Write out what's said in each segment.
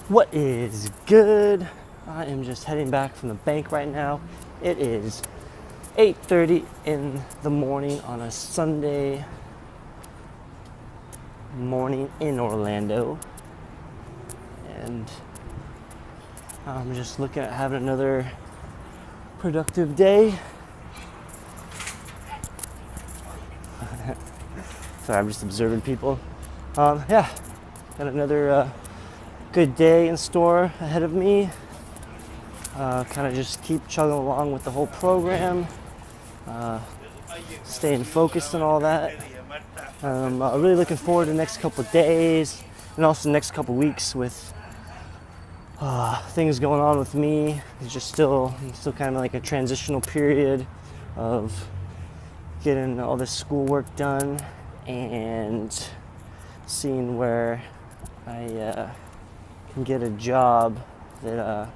What is good? I am just heading back from the bank right now. It is 8:30 in the morning on a Sunday morning in Orlando. And I'm just looking at having another productive day. Sorry, I'm just observing people. Yeah, got another good day in store ahead of me. Kind of just keep chugging along with the whole program, staying focused and all that. Really looking forward to the next couple of days and also the next couple of weeks with things going on with me. It's just still kind of like a transitional period of getting all this schoolwork done and seeing where I can get a job that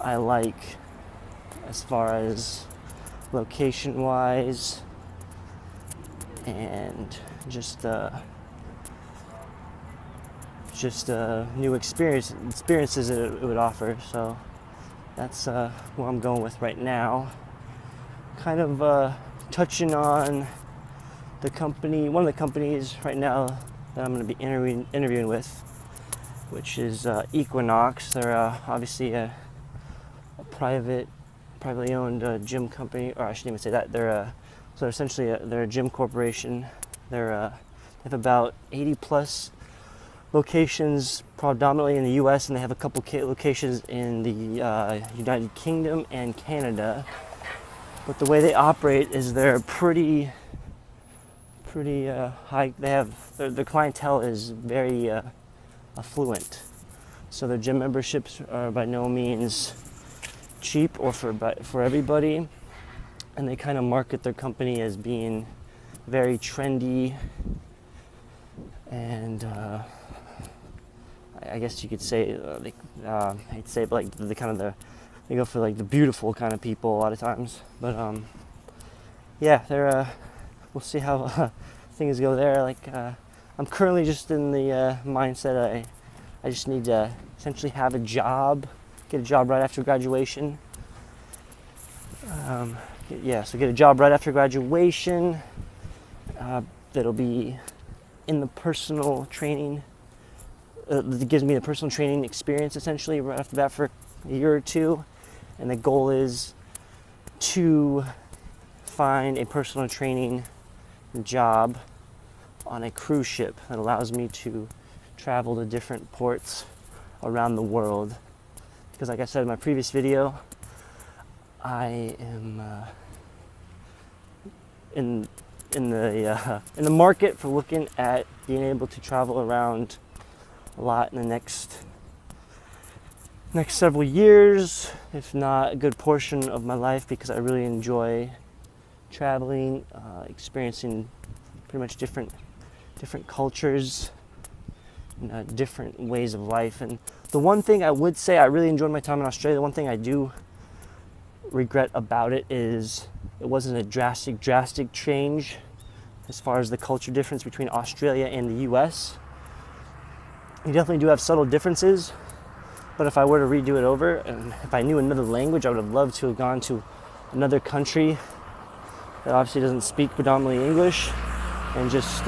I like as far as location wise and just new experiences that it would offer. So that's what I'm going with right now. Kind of touching on the company, one of the companies right now that I'm going to be interviewing with, which is Equinox. They're obviously a privately owned gym company, or I shouldn't even say that. They're essentially they're a gym corporation. They have about 80 plus locations, predominantly in the U.S., and they have a couple locations in the United Kingdom and Canada. But the way they operate is they're pretty high. They have their clientele is very affluent, so their gym memberships are by no means cheap or for everybody, and they kind of market their company as being very trendy and I guess you could say I'd say like they go for like the beautiful kind of people a lot of times. But yeah, they're we'll see how things go there. Like I'm currently just in the mindset I just need to essentially have a job, get a job right after graduation. So get a job right after graduation that'll be in the personal training, that gives me the personal training experience essentially right after that for a year or two. And the goal is to find a personal training job on a cruise ship that allows me to travel to different ports around the world. Because like I said in my previous video, I am in the market for looking at being able to travel around a lot in the next several years, if not a good portion of my life, because I really enjoy traveling, experiencing pretty much different cultures, different ways of life. And the one thing I would say, I really enjoyed my time in Australia. The one thing I do regret about it is it wasn't a drastic change as far as the culture difference between Australia and the US. You definitely do have subtle differences, but if I were to redo it over, and if I knew another language, I would have loved to have gone to another country that obviously doesn't speak predominantly English, and just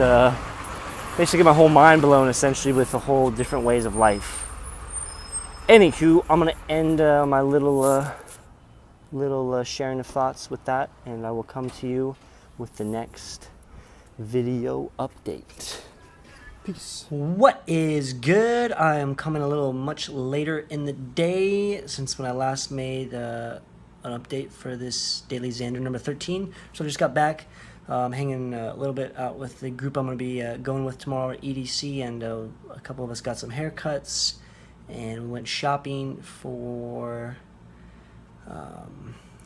basically get my whole mind blown essentially with a whole different ways of life. Anywho, I'm gonna end my little sharing of thoughts with that, and I will come to you with the next video update. Peace. What is good? I am coming a little much later in the day since when I last made an update for this DailyXander number 13. So I just got back, hanging a little bit out with the group I'm going to be going with tomorrow at EDC, and a couple of us got some haircuts and went shopping for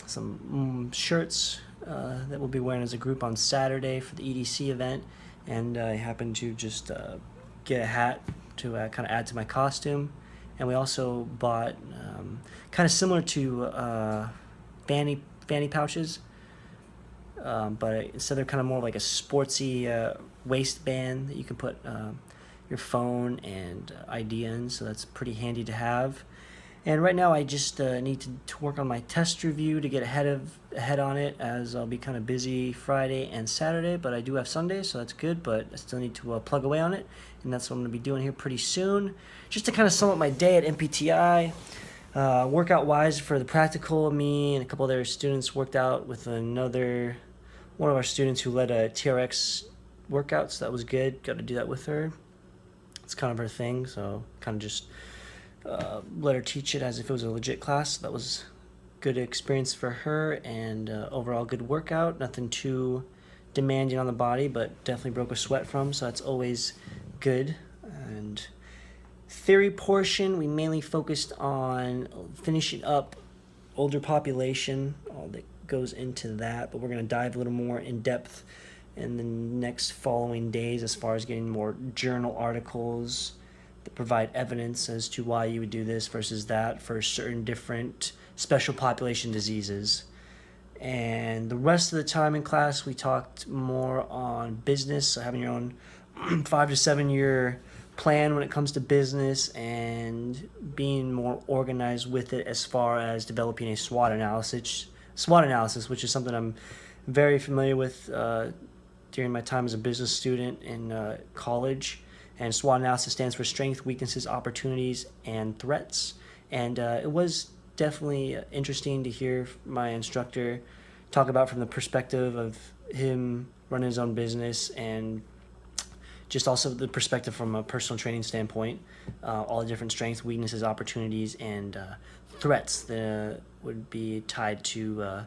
some shirts that we'll be wearing as a group on Saturday for the EDC event. And I happened to just get a hat to kind of add to my costume. And we also bought kind of similar to fanny pouches, but instead they're kind of more like a sportsy waistband that you can put your phone and ID in, so that's pretty handy to have. And right now I just need to work on my test review to get ahead on it, as I'll be kind of busy Friday and Saturday, but I do have Sunday, so that's good. But I still need to plug away on it, and that's what I'm going to be doing here pretty soon. Just to kind of sum up my day at NPTI, workout wise for the practical, me and a couple other students worked out with one of our students who led a TRX workout, so that was good. Got to do that with her. It's kind of her thing, so kind of just let her teach it as if it was a legit class. That was good experience for her, and overall good workout. Nothing too demanding on the body, but definitely broke a sweat from, so that's always good. And theory portion, we mainly focused on finishing up older population, all that goes into that, but we're going to dive a little more in depth in the next following days as far as getting more journal articles that provide evidence as to why you would do this versus that for certain different special population diseases. And the rest of the time in class, we talked more on business, so having your own 5 to 7 year plan when it comes to business and being more organized with it as far as developing a SWOT analysis, which is something I'm very familiar with during my time as a business student in college. And SWOT analysis stands for strengths, weaknesses, opportunities, and threats. And it was definitely interesting to hear my instructor talk about from the perspective of him running his own business, and just also the perspective from a personal training standpoint, all the different strengths, weaknesses, opportunities, and threats that would be tied to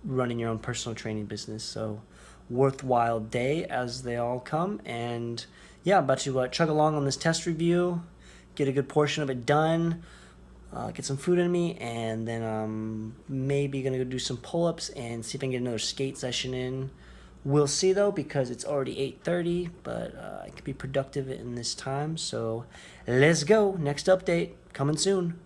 running your own personal training business. So worthwhile day as they all come. And yeah, I'm about to chug along on this test review, get a good portion of it done, get some food in me, and then I'm maybe going to go do some pull-ups and see if I can get another skate session in. We'll see though, because it's already 8:30, but I could be productive in this time. So let's go. Next update coming soon.